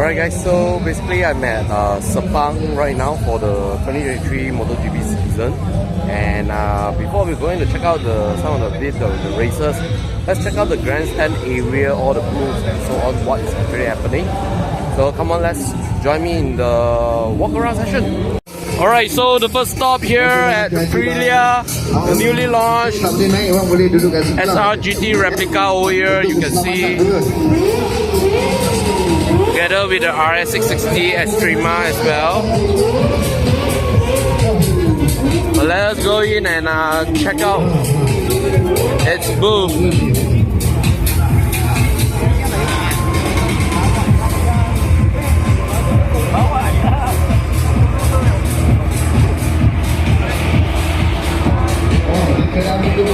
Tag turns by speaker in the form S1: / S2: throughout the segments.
S1: Alright guys, so basically I'm at Sepang right now for the 2023 MotoGP season, and before we're going to check out some of the races, let's check out the grandstand area, all the booths and so on, what is actually happening. So come on, let's join me in the walk around session. Alright, so the first stop here at Aprilia, the newly launched SRGT replica over here, you can see, together with the RS660 Extrema as well. But let us go in and check out its booth.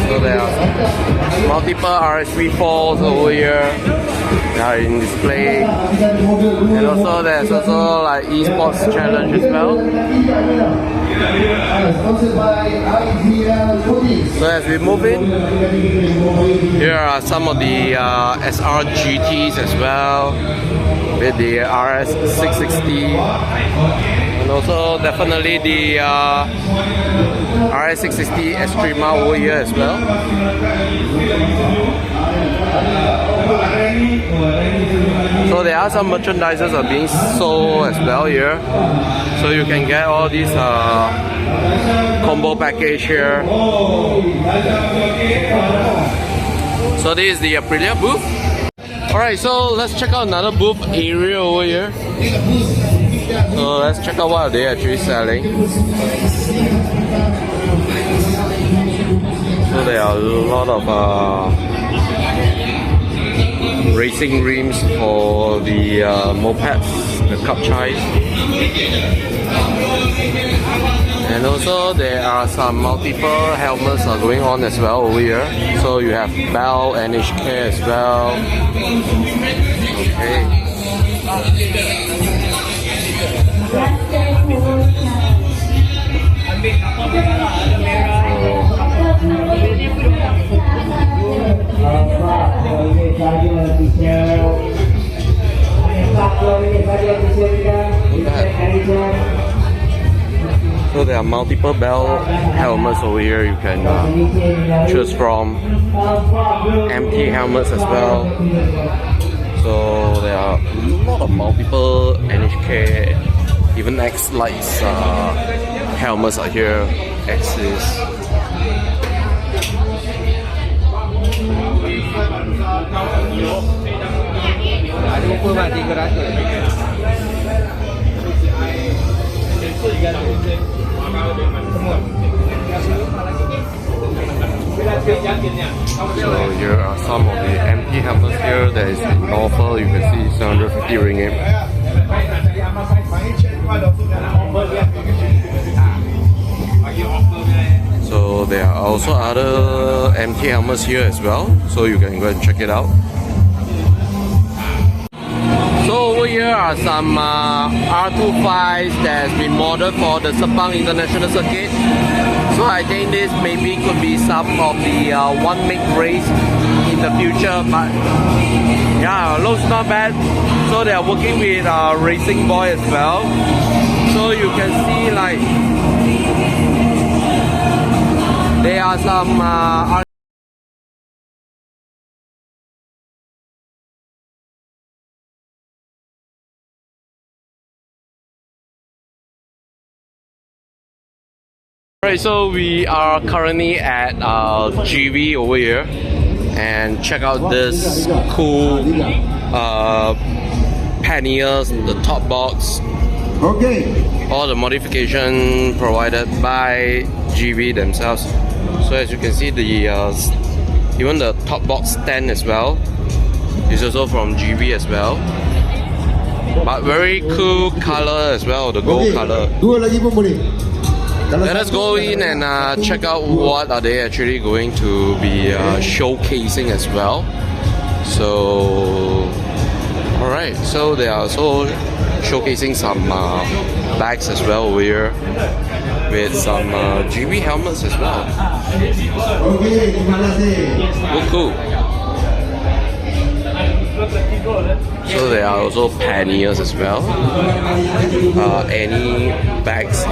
S1: So there are multiple RS34s over here. They are in display, and also there's also like esports challenge as well. So as we move in, here are some of the SRGTs as well, with the RS660, and also definitely the RS660 Extrema over here as well. So there are some merchandises are being sold as well here, so you can get all these combo package here. So this is the Aprilia booth. Alright, so let's check out another booth area over here. So let's check out what they're actually selling. So there are a lot of racing rims for the mopeds, the cup chais, and also there are some multiple helmets are going on as well over here. So you have Bell, NHK as well. Okay. So there are multiple Bell helmets over here you can choose from. Empty helmets as well. So there are a lot of multiple NHK, even X-Lights helmets are here. X's. So here are some of the empty helmets here that is in offer. You can see 750 ringgit. So there are also other empty helmets here as well, so you can go and check it out. So over here are some R25s that has been modeled for the Sepang International Circuit. So I think this maybe could be some of the one make race in the future, but yeah, looks not bad. So they are working with Racing Boy as well. So you can see like there are some Alright, so we are currently at GV over here, and check out this cool panniers, the top box. Okay. All the modification provided by GV themselves. So as you can see, the even the top box stand as well is also from GV as well. But very cool color as well, the gold color. Let us go in and check out what are they actually going to be showcasing as well. So, alright, so they are also showcasing some bags as well over here with some GV helmets as well. Look cool. So there are also panniers as well. Any bags,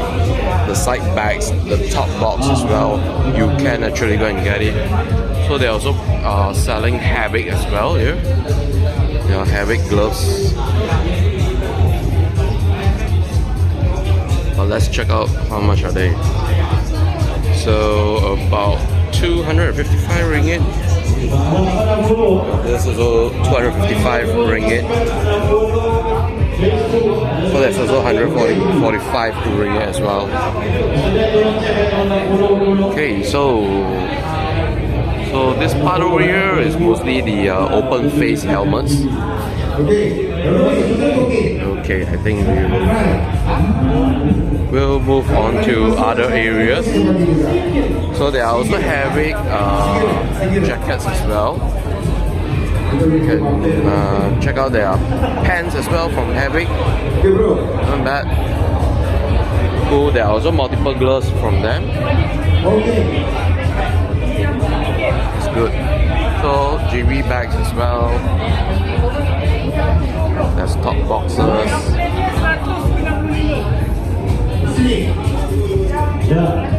S1: the side bags, the top box as well, you can actually go and get it. So they're also selling Havoc as well here. Yeah, Havoc gloves. Let's check out how much are they. So about 255 ringgit. This is also 255 ringgit. So there's also 145 ringgit as well. Okay, so this part over here is mostly the open face helmets. Okay, I think we'll move on to other areas. So they are also having jackets as well. You can check out their pants as well from Havoc. Not bad. Cool. There are also multiple gloves from them. It's good. So GB bags as well. There's top boxes.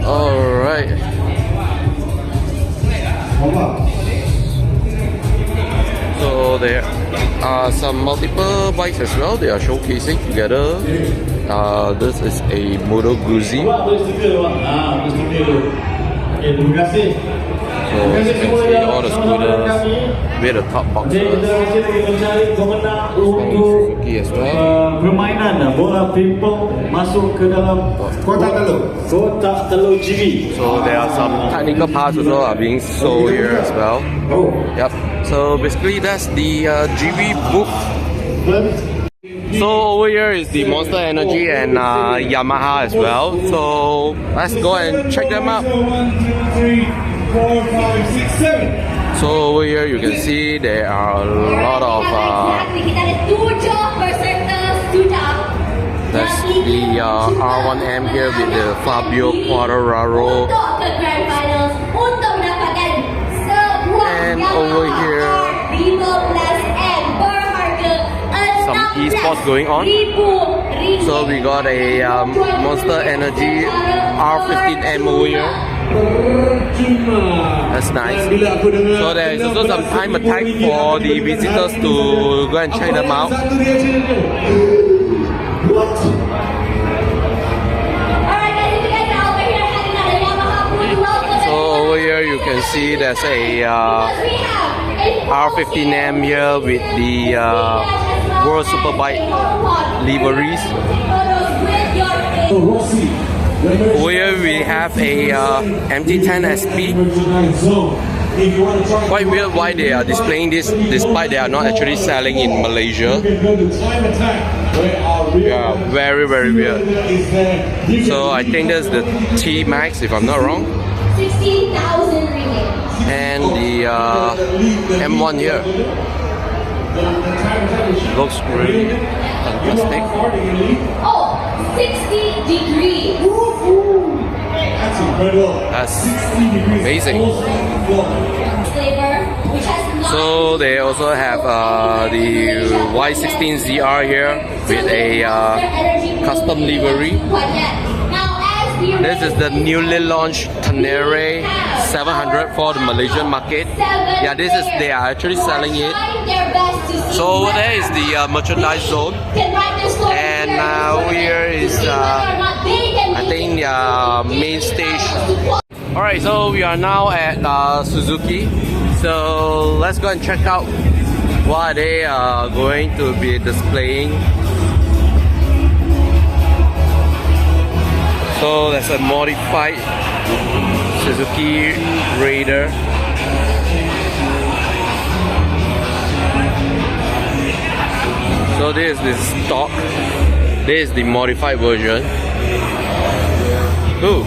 S1: Alright. So there are some multiple bikes as well. They are showcasing together. This is a Moto Guzzi. So as you can see, all the scooters with the top boxes. From Suzuki as well.
S2: Permainan bola pingpong masuk ke dalam kotak telur GB.
S1: So there are some technical parts as well are being sold here as well. Yep. So basically that's the GB booth. So over here is the Monster Energy and Yamaha as well. So let's go and check them out.
S3: 4, 5, 6, 7.
S1: So over here you can see there are a lot of that's the R1M here with the Fabio Quartararo, and over here some esports going on. So we got a Monster Energy R15M over here. That's nice. So there is also some time attack for the visitors to go and check them out. So over here you can see there's a R15M here with the World Superbike liveries. Over here we have a MT10 SP. Quite weird why they are displaying this despite they are not actually selling in Malaysia. Yeah, very weird. So I think that's the T-Max if I'm not wrong.
S4: 16,000 ringgit.
S1: And the M1 here. Looks really fantastic.
S4: Oh, 60 degrees.
S3: That's incredible.
S1: That's amazing. So they also have the Y16ZR here with a custom livery. This is the newly launched Tenere 700 for the Malaysian market. Yeah, they are actually selling it. So over there is the merchandise zone, and over here is I think the main stage. Alright, so we are now at Suzuki. So let's go and check out what they are going to be displaying. So there's a modified Suzuki Raider. So this is the stock. This is the modified version. Ooh.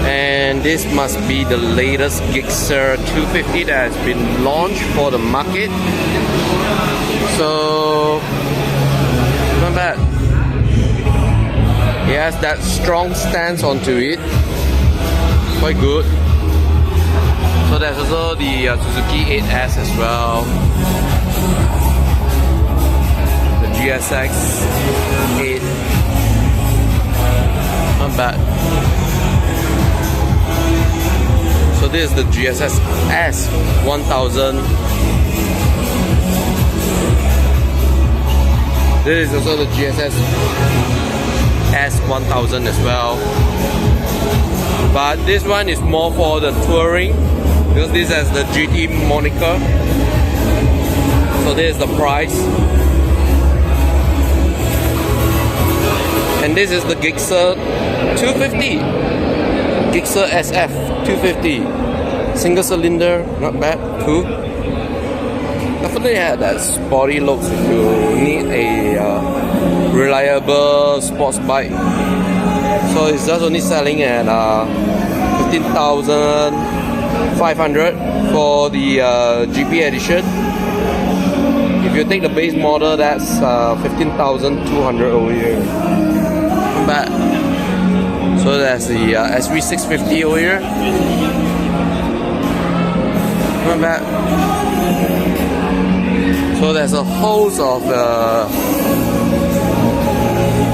S1: And this must be the latest Gixxer 250 that has been launched for the market. So not bad. It has that strong stance onto it. Quite good. So So there's also the Suzuki 8S as well. The GSX 8. Not bad. So this is the GSX S1000. This is also the GSX S1000 as well. But this one is more for the touring because this has the GT moniker. So this is the price. And this is the Gixxer 250. Gixxer SF 250. Single cylinder, not bad too. Definitely had that sporty looks if you need a reliable sports bike. So it's just only selling at 15,500 for the GP edition. If you take the base model, that's 15,200 over here. Not bad. So that's the SV650 over here. Not bad. So there's a host of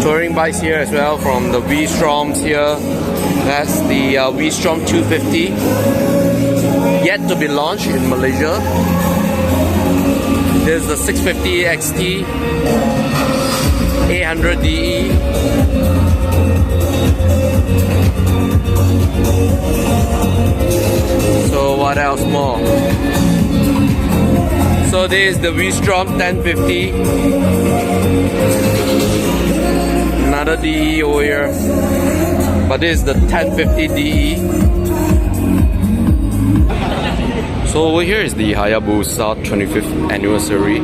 S1: touring bikes here as well, from the V-Stroms here. That's the V-Strom 250, yet to be launched in Malaysia. There's the 650 XT 800 DE. So what else more? So this is the V-Strom 1050. Another DE over here. But this is the 1050 DE. So over here is the Hayabusa 25th anniversary.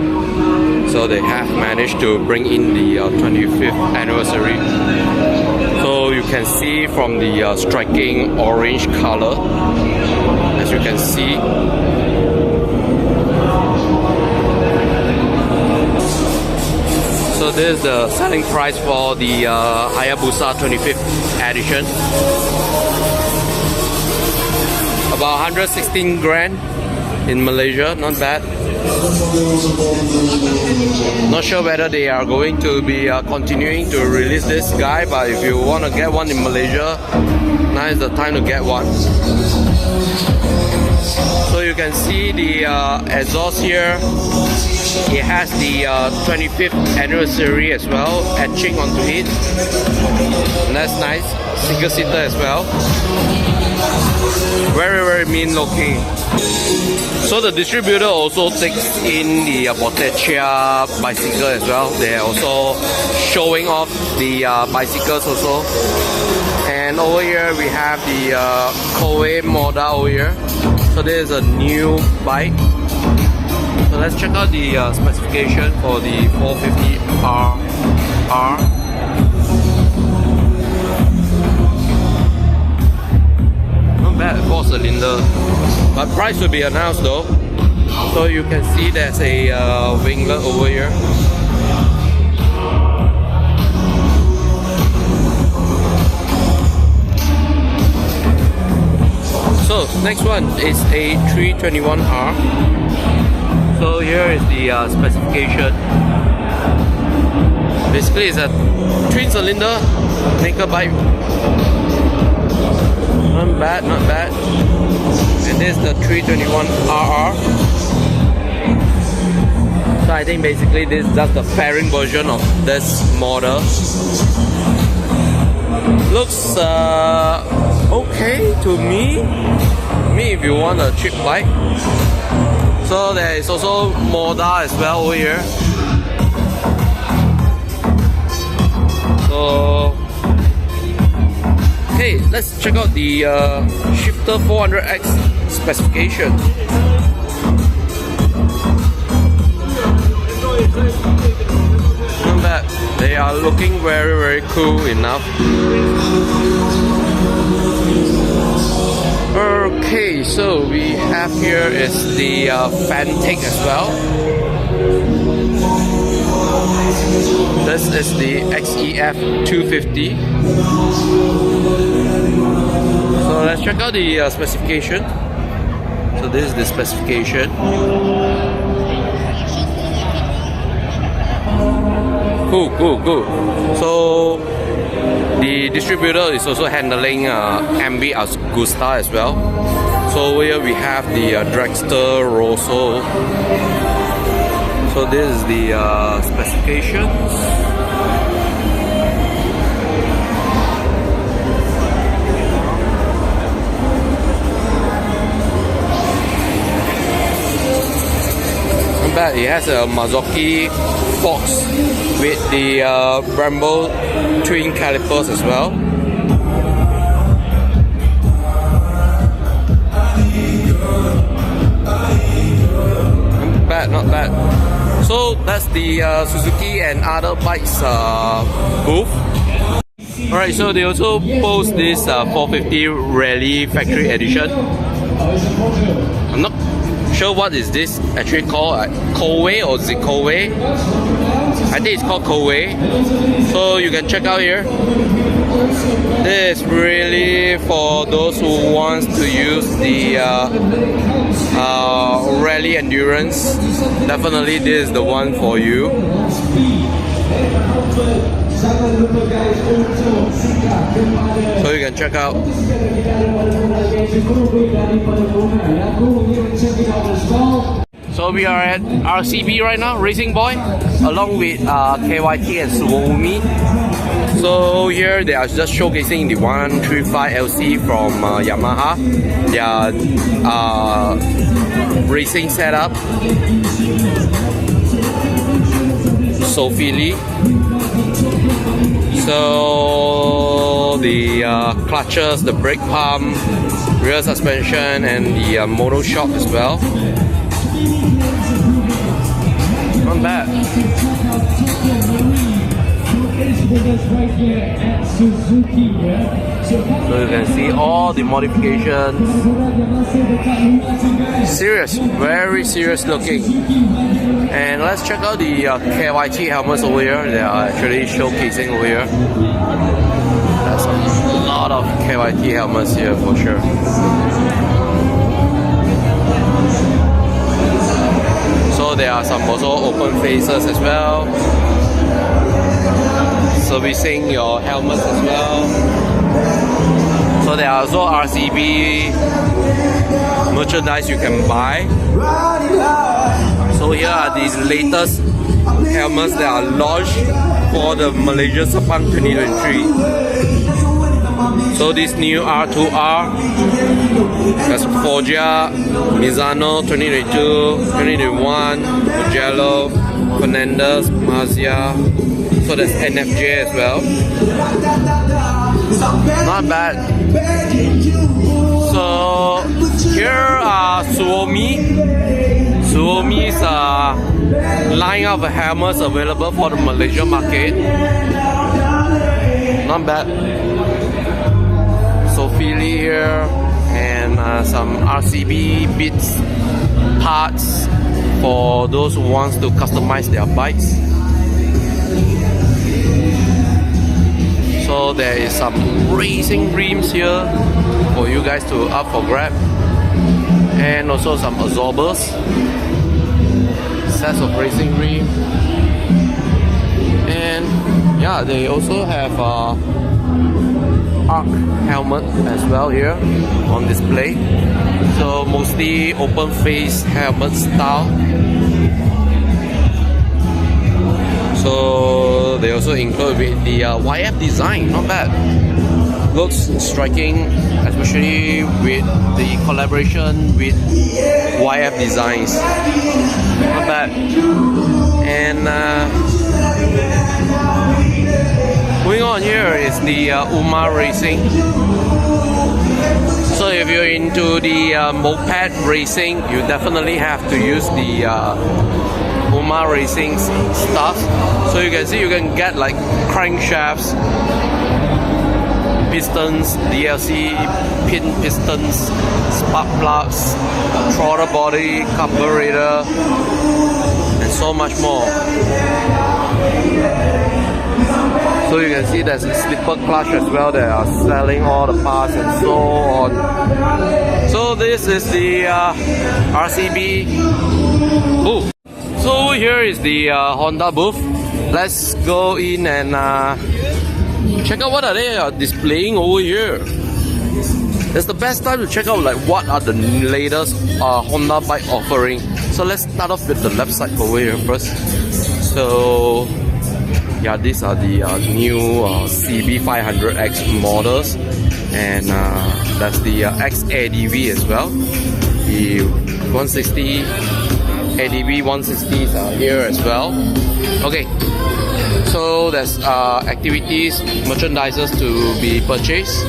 S1: So they have managed to bring in the 25th anniversary. So you can see from the striking orange color, as you can see. So this is the selling price for the Hayabusa 25th edition. About 116 grand in Malaysia, not bad. Not sure whether they are going to be continuing to release this guy, but if you want to get one in Malaysia, now is the time to get one. So you can see the exhaust here. It has the 25th anniversary as well, etching onto it. And that's nice. Single seater as well. Very, very mean looking. So the distributor also takes in the Botteccia bicycle as well. They're also showing off the bicycles also. And over here we have the Koei Moda over here. So this is a new bike. So let's check out the specification for the 450RR. Not bad, 4-cylinder. But price will be announced though. So you can see there's a winglet over here. So next one is a 321R. So here is the specification. Basically it's a twin cylinder naked bike. Not bad, not bad. And this is the 321RR. So I think basically this is just the fairing version of this model. Looks okay to me. If you want a cheap bike. So there is also Moda as well over here. So okay, let's check out the Shifter 400X specification. Not bad. They are looking very, very cool enough. Okay, so we have here is the Fantic as well. This is the XEF 250. So let's check out the specification. So this is the specification. Cool. So the distributor is also handling MV Agusta as well. So here we have the Dragster Rosso. So this is the specifications. It has a Mazzocchi Fox with the Brembo twin calipers as well. Not bad. So that's the Suzuki and other bikes booth. Alright, so they also post this 450 Rally Factory Edition. I'm not sure what is this actually called, Koei or Zikoei. I think it's called Koei. So you can check out here. This is really for those who wants to use the rally endurance. Definitely this is the one for you. So you can check out. So we are at RCB right now, Racing Boy, along with KYT and Suomi. So here they are just showcasing the 135LC from Yamaha, their racing setup. Sophie Lee. So the clutches, the brake pump, rear suspension, and the motor shop as well. Not bad. So you can see all the modifications. Serious, very serious looking. And let's check out the KYT helmets over here. They are actually showcasing over here. There's a lot of KYT helmets here for sure. So there are some also open faces as well. Servicing your helmets as well. So there are also RCB merchandise you can buy. So here are the latest helmets that are launched for the Malaysia Sepang 2023. So this new R2R, that's Foggia, Misano 2022, 2021, Mugello, Fernandez, Mazia. So there's NFJ as well. Not bad. So here are Suomi's line of helmets available for the Malaysia market. Not bad. Sophie Lee here, and some RCB bits, parts for those who wants to customize their bikes. So there is some racing rims here for you guys to up for grab, and also some absorbers, sets of racing rim, and yeah, they also have arc helmet as well here on display. So mostly open face helmet style. So they also include with the YF design, not bad. Looks striking, especially with the collaboration with YF Designs. Not bad. And going on here is the Uma Racing. So if you're into the moped racing, you definitely have to use the Uma Racing stuff. So you can see you can get like crankshafts, pistons, DLC, pin pistons, spark plugs, throttle body, carburetor, and so much more. So So you can see there's a slipper clutch as well. They are selling all the parts and so on. So this is the RCB booth. So here is the Honda booth. Let's go in and check out what are they displaying over here. It's the best time to check out like what are the latest Honda bike offering. So let's start off with the left side over here first. So yeah, these are the new CB500X models, and that's the X-ADV as well. The 160 ADV 160s are here as well. Okay, so there's activities, merchandises to be purchased.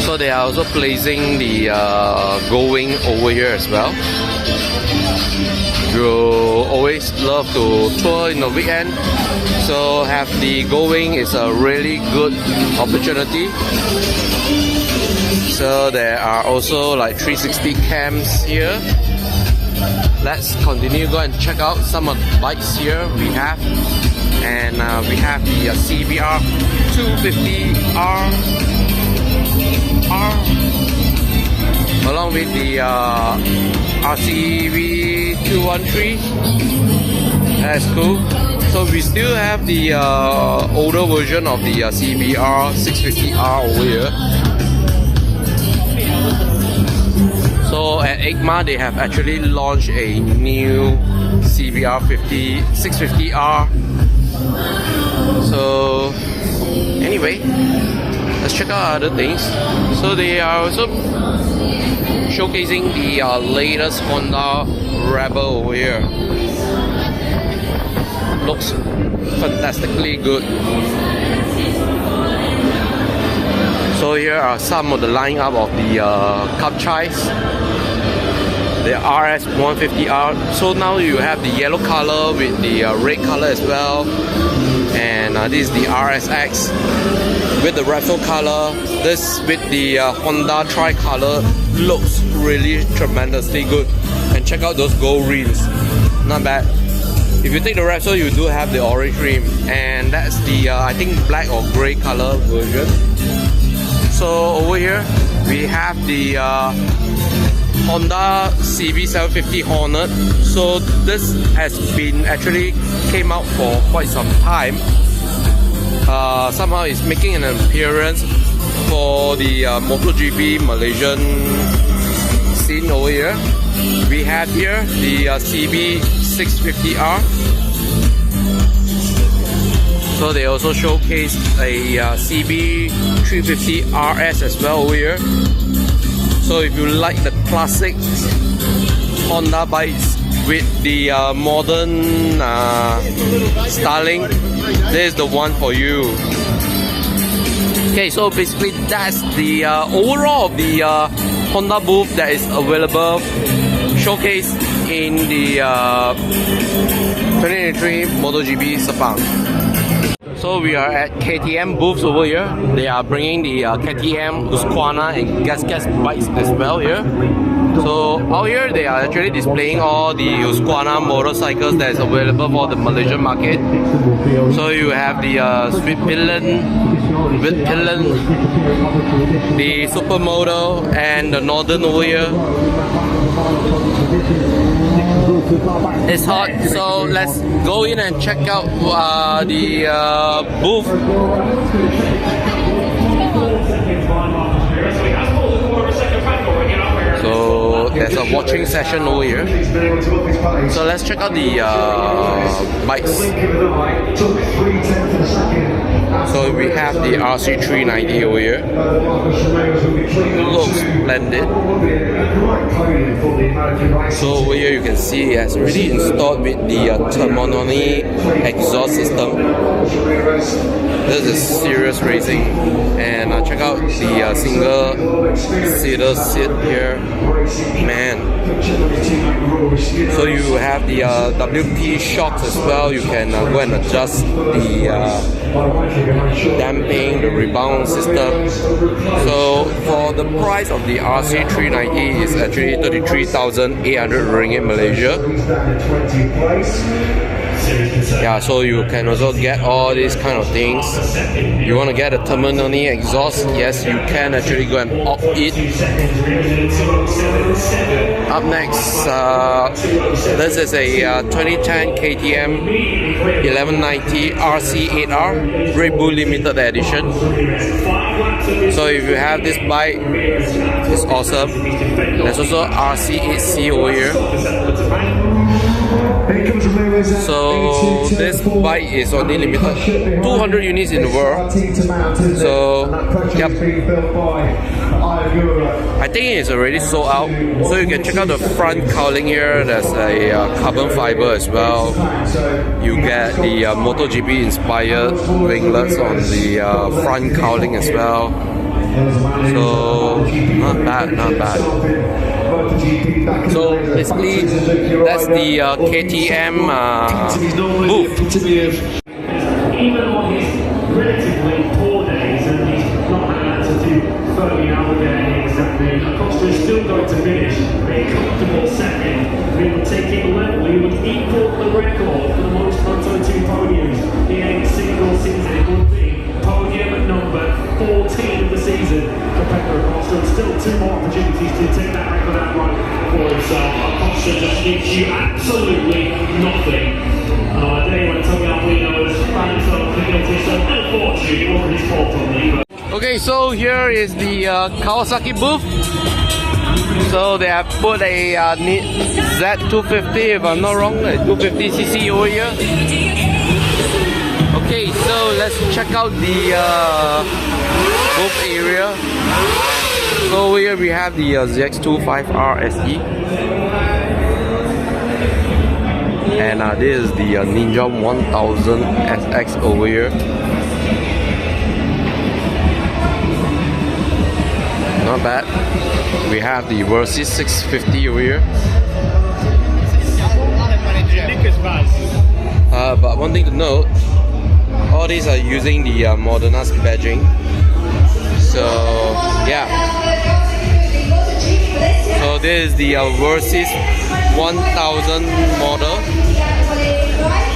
S1: So they are also placing the going over here as well. You always love to tour in the weekend, so have the going is a really good opportunity. So there are also like 360 cams here. Let's continue, go and check out some of the bikes here we have. And we have the CBR 250R along with the RCV 213. That's cool. So we still have the older version of the CBR 650R over here. So at EICMA they have actually launched a new CBR 650R. So anyway, let's check out other things. So they are also showcasing the latest Honda Rebel over here. Looks fantastically good. So here are some of the lineup of the Cup Chais. The RS150R. So now you have the yellow color with the red color as well. And this is the RSX with the Repsol color. This with the Honda tricolor. Looks really tremendously good. And check out those gold rims. Not bad. If you take the Repsol, you do have the orange rim. And that's the I think black or grey color version. So over here we have the Honda CB750 Hornet. So this has been actually came out for quite some time. Somehow it's making an appearance for the MotoGP Malaysian scene over here. We have here the CB650R. So they also showcased a CB350RS as well over here. So if you like the classic Honda bikes with the modern styling, this is the one for you. Okay, so basically that's the overall of the Honda booth that is available, showcased in the 2023 MotoGP Sepang. So we are at KTM booths over here. They are bringing the KTM, Husqvarna and Gas bikes as well here. So out here they are actually displaying all the Husqvarna motorcycles that is available for the Malaysian market. So you have the Sweet Pillion, the Supermoto and the Northern over here. It's hot, so let's go in and check out the booth. So there's a watching session over here. So let's check out the bikes. So we have the RC390 over here. Looks splendid. So over here you can see it has already installed with the Termononi exhaust system. This is serious racing. And check out the single seater seat here. Man. So you have the WP shocks as well. You can go and adjust the damping, the rebound system. So for the price of the RC390 is actually 33,800 ringgit Malaysia. Yeah, so you can also get all these kind of things. You want to get a terminally exhaust? Yes, you can actually go and opt it. Up next, this is a 2010 KTM 1190 RC8R Red Bull Limited Edition. So if you have this bike, it's awesome. There's also RC8C over here. So this bike is only limited 200 units in the world. So yep, I think it's already sold out. So you can check out the front cowling here. There's a carbon fiber as well. You get the MotoGP inspired winglets on the front cowling as well. So not bad, not bad. So basically that's the KTM booth.
S2: Even on his relatively poor days, and he's not had to do 30 hour days, Acosta is still going to finish a comfortable second. He would take it level, he would equal the record for the most Moto2 podiums in a single season. It would be podium at number 14 of the season for Pedro Acosta, and still 2 more opportunities to take that record outright for himself. Acosta just gives you absolutely nothing. Day when Tommy Aprilia was found himself guilty, so unfortunately it wasn't his fault on me.
S1: Okay, so here is the Kawasaki booth. So they have put a Z250, if I'm not wrong, a 250cc over here. Okay, so let's check out the booth area. So over here we have the ZX25R SE. And this is the Ninja 1000 SX over here. Not bad. We have the Versys 650 over here. But one thing to note, all these are using the Modernas badging. So yeah. So this is the Versys 1000 model.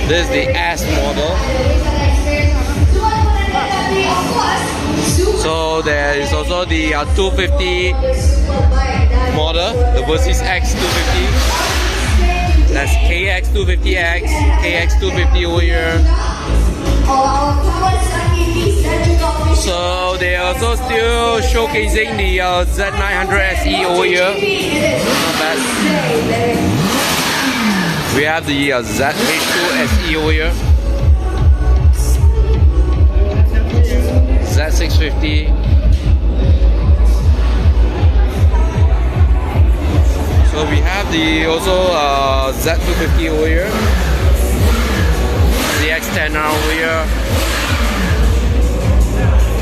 S1: This is the S model. So there is also the 250 model, the Versys X250. That's KX250X, KX250 over here. So they are also still showcasing the Z900 SE over here. Not bad. We have the ZH2 SE over here. Z650. So we have the also Z250 over here. The X10R over here.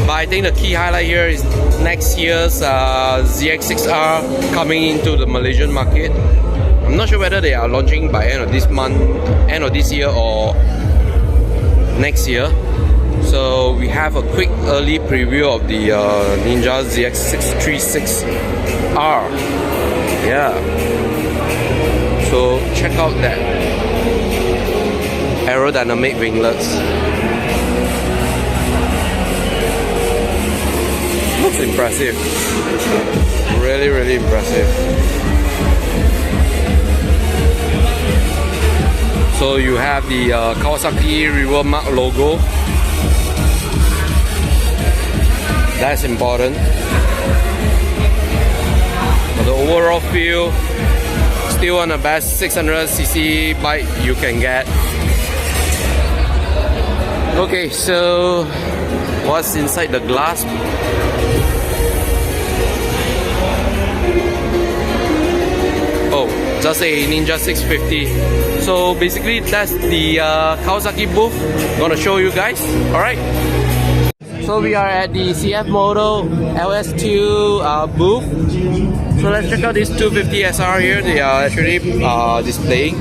S1: But I think the key highlight here is next year's ZX6R coming into the Malaysian market. I'm not sure whether they are launching by end of this month, end of this year, or next year. So we have a quick early preview of the Ninja ZX636R. Yeah. So check out that aerodynamic winglets. Looks impressive. Really, really impressive. So you have the Kawasaki River Mark logo. That's important. But the overall feel, still one of the best 600cc bike you can get. Okay, so what's inside the glass? Oh, just a Ninja 650. So basically that's the Kawasaki booth. Gonna show you guys. Alright. So we are at the CFMOTO LS2 booth. So let's check out this 250 SR here. They are actually displaying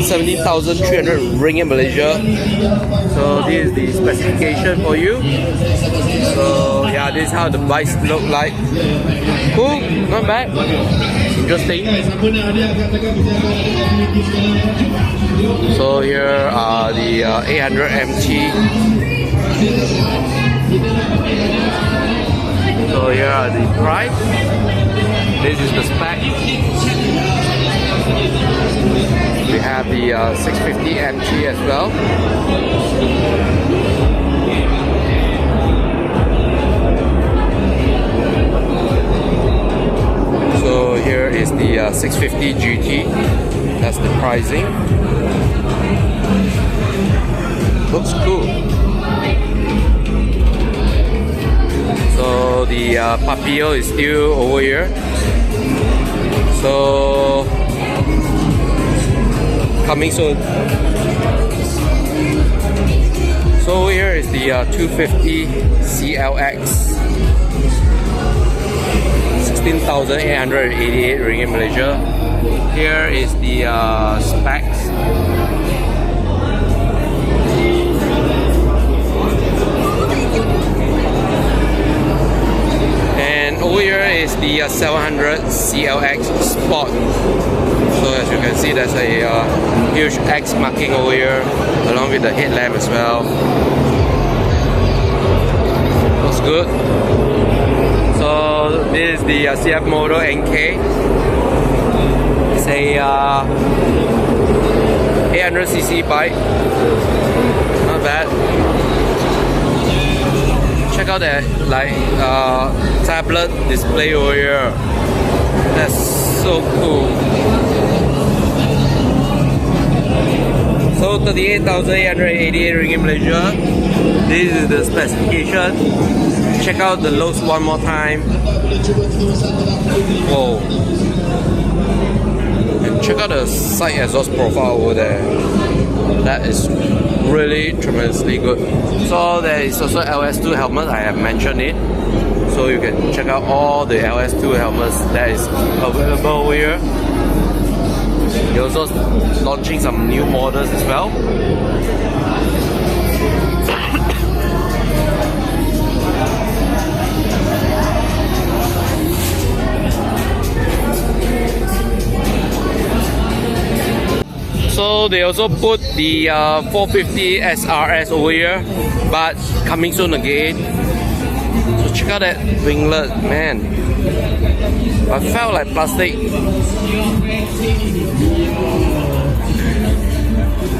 S1: 17,300 ringgit Malaysia. So this is the specification for you. So yeah, this is how the bikes look like. Cool, not bad. interesting. So here are the 800 MT. So here are the price. This is the spec. We have the 650 MT as well. So here is the 650 GT. That's the pricing. Looks cool. So the Papillo is still over here. So coming soon. So here is the 250 CLX. 16,888 ringgit Malaysia. Here is the specs. And over here is the 700 CLX Sport. So as you can see, there's a huge X marking over here, along with the headlamp as well. Looks good. So this is the CFMOTO NK. It's a 800cc bike. Not bad. Check out that tablet display over here. That's so cool. So 38,888 ringgit Malaysia. This is the specification. Check out the loads one more time. Whoa. And check out the side exhaust profile over there. That is really tremendously good. So there is also LS2 helmet, I have mentioned it. So you can check out all the LS2 helmets that is available over here. They're also launching some new models as well. So they also put the 450 SRS over here, but coming soon again. So check out that winglet, man. I felt like plastic.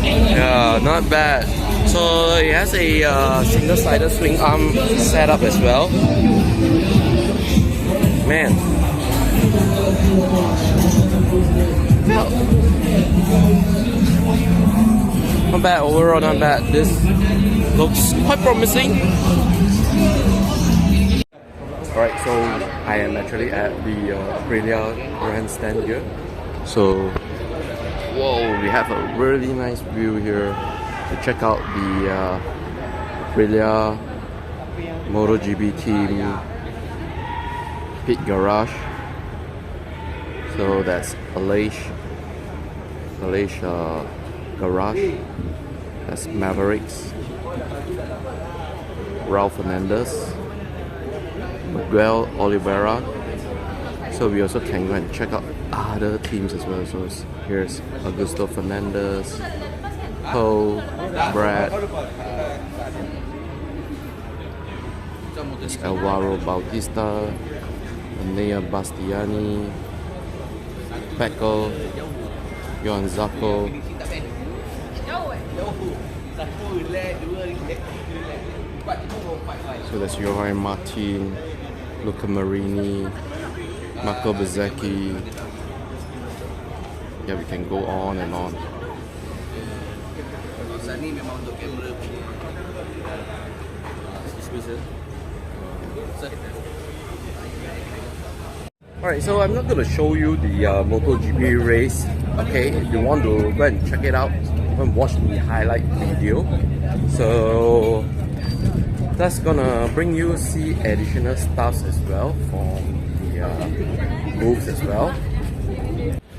S1: Yeah, not bad. So it has a single-sided swing arm setup as well. Man. Not bad overall, not bad. This looks quite promising. Alright, so I am actually at the Aprilia grandstand here. So, whoa, we have a really nice view here to check out the Aprilia MotoGP team pit garage. So that's Malaysia garage. That's Mavericks, Ralph Fernandez, Miguel Oliveira. So we also can go and check out other teams as well. So here's Augusto Fernandez, Poe, Brad, there's Alvaro Bautista, Nea Bastiani, Pecco, Johan Zarco. So that's Johan Martin, Luca Marini, Marco Bezzecchi. Yeah, we can go on and on. Alright, so I'm not going to show you the MotoGP race. Okay, if you want to go and check it out, go and watch the highlight video. So that's gonna bring you see additional stuffs as well from the booths as well.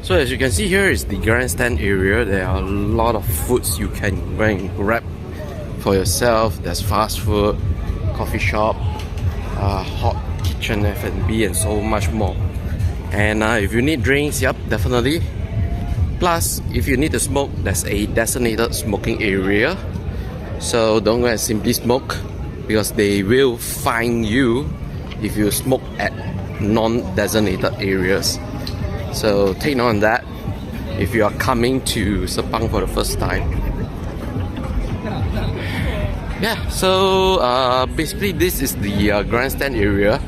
S1: So as you can see, here is the grandstand area. There are a lot of foods you can go and grab for yourself. There's fast food, coffee shop, hot kitchen, F&B, and so much more. And if you need drinks, yep, definitely. Plus, if you need to smoke, there's a designated smoking area. So don't go and simply smoke, because they will fine you if you smoke at non-designated areas. So take note on that if you are coming to Sepang for the first time. Yeah, so basically this is the grandstand area.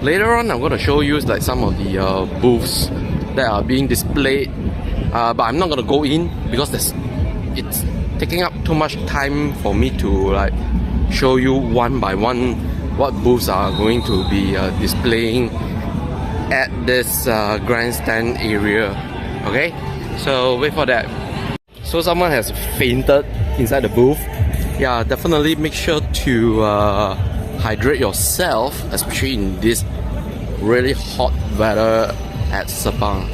S1: Later on I'm going to show you like some of the booths that are being displayed, but I'm not going to go in because it's taking up too much time for me to like show you one by one what booths are going to be displaying at this grandstand area. Okay, so wait for that. So someone has fainted inside the booth. Yeah, definitely make sure to hydrate yourself, especially in this really hot weather at Sepang.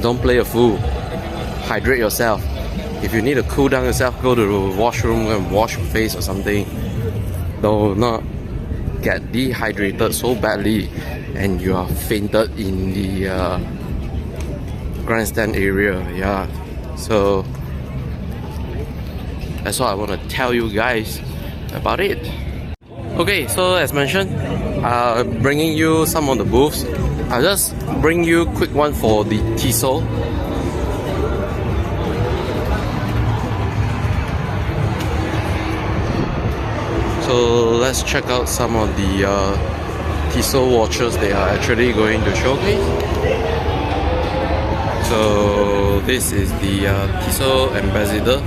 S1: Don't play a fool. Hydrate yourself. If you need to cool down yourself, go to the washroom and wash your face or something. Do not get dehydrated so badly and you are fainted in the grandstand area. Yeah, so that's what I want to tell you guys about it. Okay, so as mentioned, bringing you some of the booths. I'll just bring you a quick one for the Tissot. So let's check out some of the Tissot watches they are actually going to showcase. So this is the Tissot Ambassador,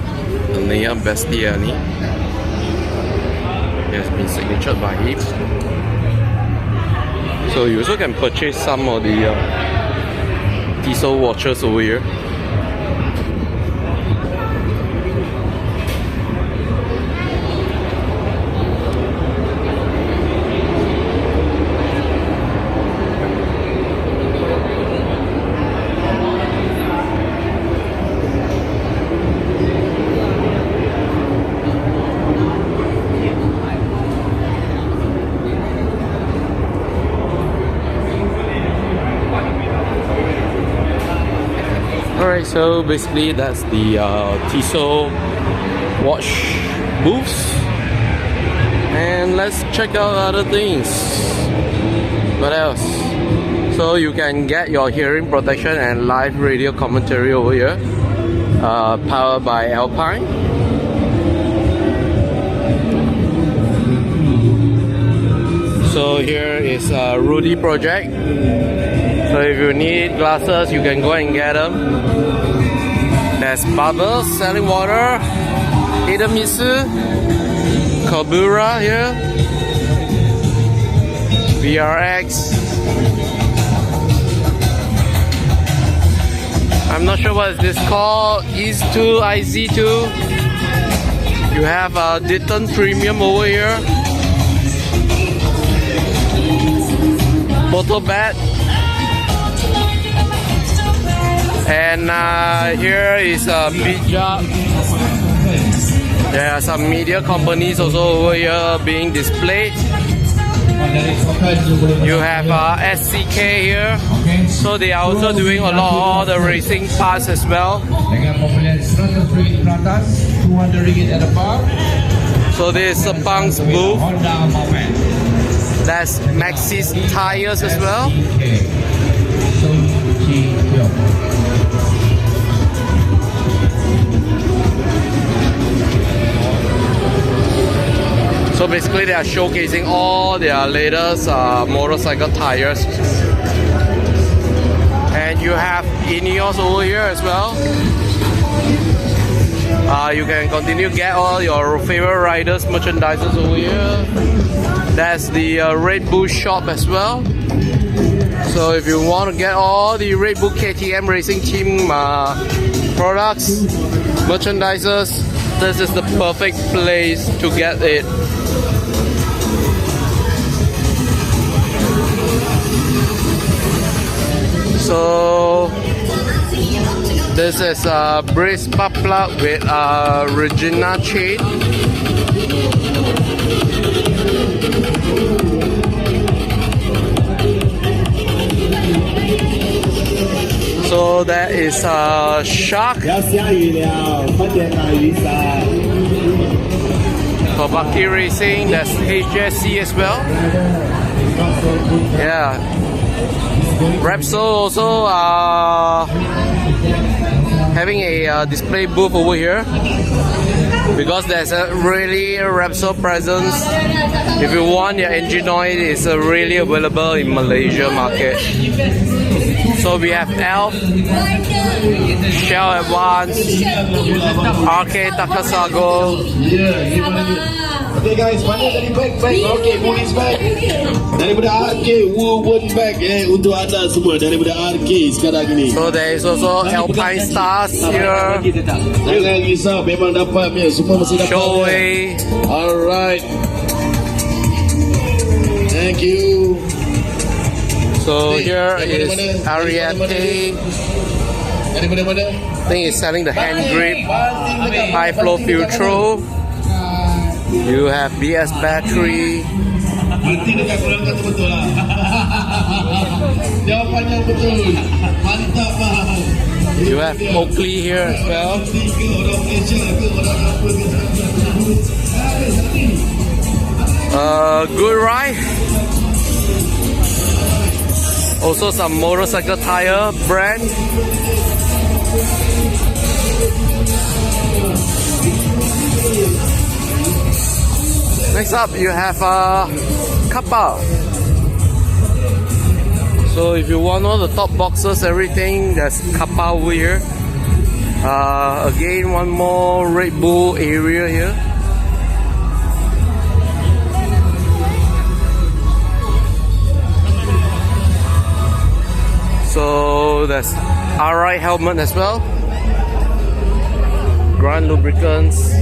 S1: the Nea Bastiani. It has been signatured by him. So you also can purchase some of the Tissot watches over here. Alright, so basically that's the Tissot watch booths. And let's check out other things. What else? So you can get your hearing protection and live radio commentary over here, powered by Alpine. So here is a Rudy project. So if you need glasses, you can go and get them. There's Bubbles selling water, Idemitsu, Kobura here, VRX. I'm not sure what is this called. IZ2, IZ2. You have a Ditton Premium over here. Motobat. And here is a beat job. There are some media companies also over here being displayed. You have SCK here. So they are also doing a lot of the racing parts as well. So this is Sepang's booth. That's Maxxis tires as well. So basically they are showcasing all their latest motorcycle tires. And you have Ineos over here as well. You can continue get all your favorite riders merchandises over here. That's the Red Bull shop as well. So if you want to get all the Red Bull KTM racing team products, merchandises, this is the perfect place to get it. So this is a brace plug with Regina chain. So that is Shark.
S3: 要下雨了，快点拿雨伞。
S1: Kawasaki Racing, that's HSC as well. Yeah. Repsol also having a display booth over here because there's a really Repsol presence. If you want your engine oil, it's really available in Malaysia market. So we have ELF, Shell Advance, RK Takasago.
S3: Okay guys, mana dari bag? Okay, police bag. Daripada RK, Woodward bag untuk anda semua daripada RK sekarang ini.
S1: So there is also Alpine Stars here.
S3: Jangan risau, memang dapat punya, semua masih dapat.
S1: Showway.
S3: Alright. Thank you.
S1: So here is Ariete.
S3: Dari mana-mana?
S1: I think it's selling the hand grip, high flow filtro. You have BS battery.
S3: Berhenti dekat korang kata betul lah. Jawapannya betul. Mantap lah.
S1: You have Oakley here as well.
S3: Orang Malaysia ke orang apa ke.
S1: Good ride. Also some motorcycle tire brand. Next up, you have Kappa. So if you want all the top boxes, everything, there's Kappa over here. Again, one more Red Bull area here. So there's RI helmet as well. Grand lubricants.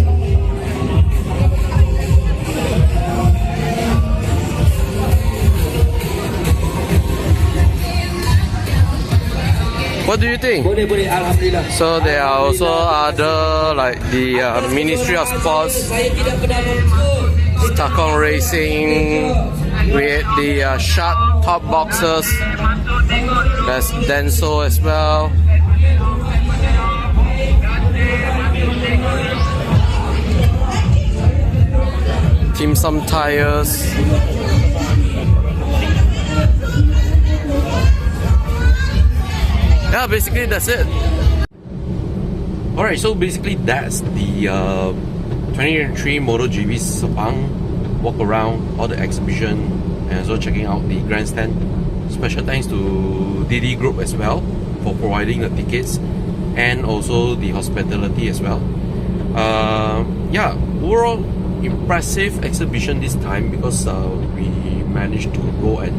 S1: What do you think?
S5: Boleh, alhamdulillah.
S1: So there are also other like the Ministry of Sports,
S5: Saya tidak pernah mengukur.
S1: Takong Racing with the short top boxes. There's Denso as well. Team Some Tires. Yeah, basically that's it. Alright, so basically that's the 2023 MotoGP Sepang walk around, all the exhibition, and also checking out the grandstand. Special thanks to DD Group as well for providing the tickets and also the hospitality as well. Yeah, overall impressive exhibition this time because we managed to go and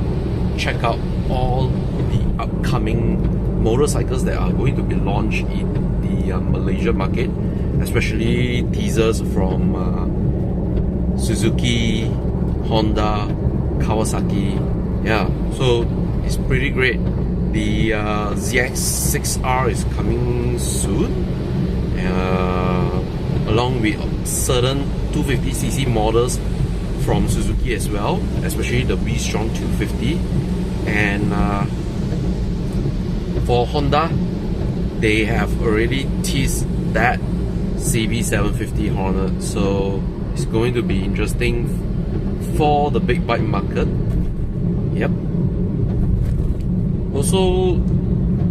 S1: check out all the upcoming motorcycles that are going to be launched in the Malaysia market, especially teasers from Suzuki, Honda, Kawasaki. Yeah, so it's pretty great. The ZX6R is coming soon, along with certain 250cc models from Suzuki as well, especially the V-Strong 250. And for Honda, they have already teased that CB750 Hornet, so it's going to be interesting for the big bike market. Yep. Also,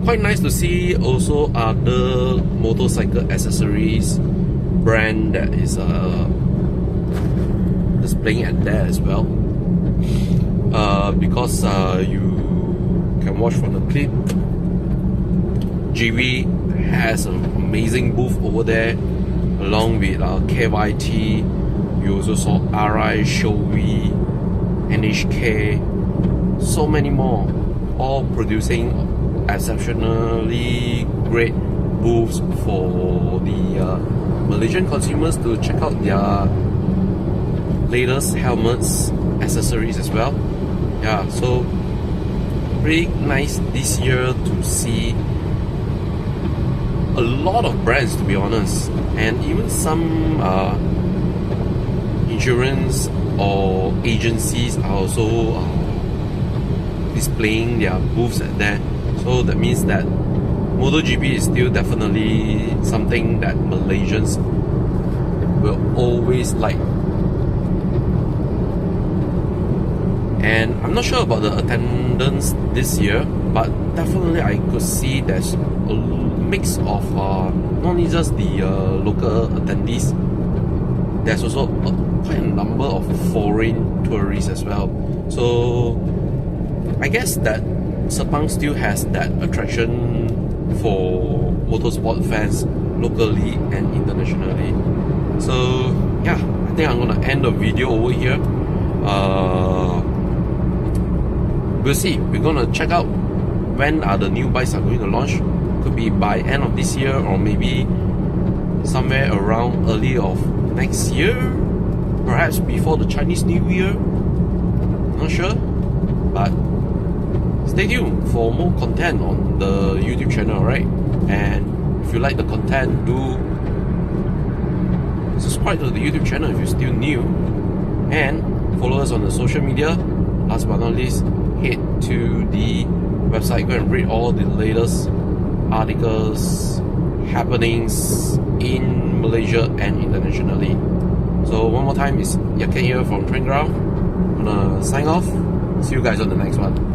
S1: quite nice to see also other motorcycle accessories brand that is displaying at there as well. Because you can watch from the clip, GV has an amazing booth over there, along with KYT. You also saw RI, Shoei, NHK, so many more, all producing exceptionally great booths for the Malaysian consumers to check out their latest helmets, accessories as well. Yeah, so pretty nice this year to see a lot of brands, to be honest, and even some insurance or agencies are also displaying their booths at there. So that means that MotoGP is still definitely something that Malaysians will always like. And I'm not sure about the attendance this year, but definitely I could see there's a mix of not only just the local attendees, there's also quite a number of foreign tourists as well. So I guess that Sepang still has that attraction for motorsport fans locally and internationally. So yeah, I think I'm gonna end the video over here. We'll see. We're gonna check out when are the new bikes are going to launch. Could be by end of this year or maybe somewhere around early of next year, perhaps before the Chinese New Year. Not sure, but stay tuned for more content on the YouTube channel, right? And if you like the content, do subscribe to the YouTube channel if you're still new, and follow us on the social media. Last but not least, head to the website, go and read all the latest articles, happenings in Malaysia and internationally. So one more time, it's Yat Kean here from Train Ground. I'm gonna sign off. See you guys on the next one.